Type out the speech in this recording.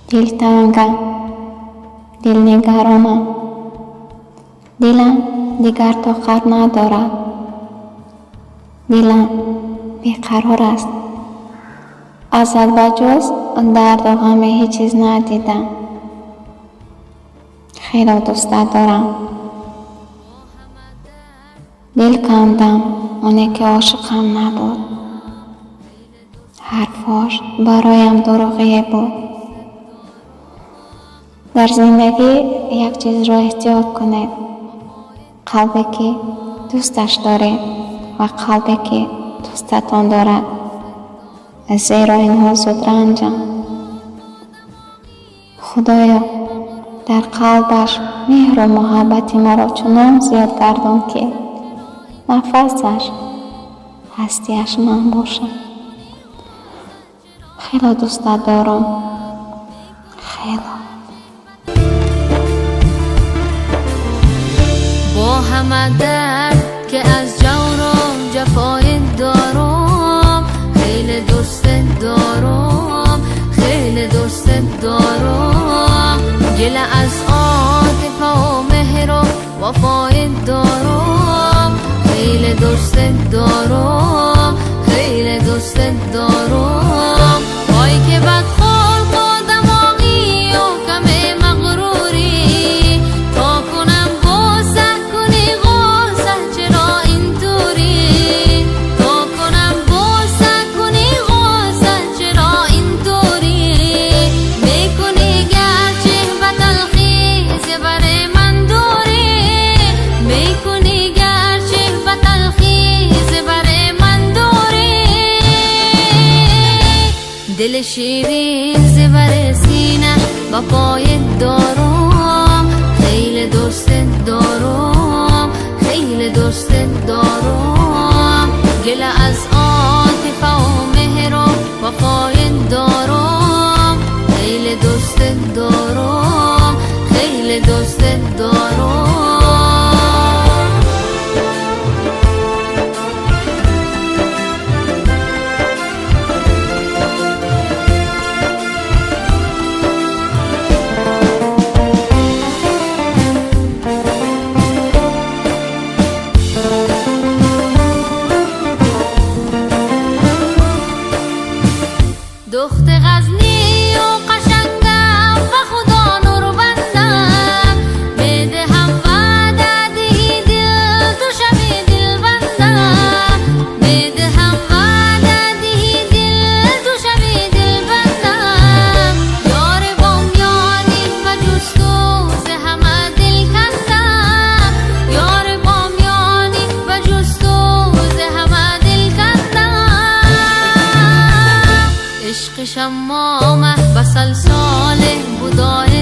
دلتنگم، دلنگرانم. دلم دیگر طاقت ندارد. دلم بیقرار است. ازت بجز درد و غم هیچ چیز ندیدم. خیلی دوست دارم. دل کندم اونی که عاشقم نبود. حرفاش برایم دروغی بود. در زندگی یک چیز را احتیاط کنید. قلبی که دوستش دارید و قلبی که دوستتان دارد، زیرا اینها زود رنجند. خدایا در قلبش مهر و محبت ما را چنان زیاد گردان که نفسش هستیش من باشم. خیلی دوست دارم. خیلی. با همه درد که از جور و جفای دارم، خیلی دوست دارم، خیلی دوست دارم. گله از عاطفه و مهر و وفای دارم، خیلی دوست دارم، خیلی دوست دارم. وای که بد خلق و دماغی و کم مغروری، تا کنم غصه کنی غصه چرا اینطوری، تا کنم غصه کنی غصه چرا اینطوری. میکنی گرچه به تلخی زبر من دوری، میکنی گرچه به تلخی زبر من دوری. دل شیرین زبر سینه با پای دارم، خیلی دوست دارم، خیلی دوست دارم. گله از عاطفه و مهر و وفای دارم، خیلی دوست دارم، خیلی دوست دارم. دخت غزنی و قشنگم و خدا نور بندم، بدهم وعده دهی دل تو شبی دل بندم، بدهم وعده دهی دل تو شبی دل بندم. یار بامیانی و جستو ز همه دل کندم، یار بامیانی و جستو ز همه دل کندم. عشق شمامه بسل ساله بودای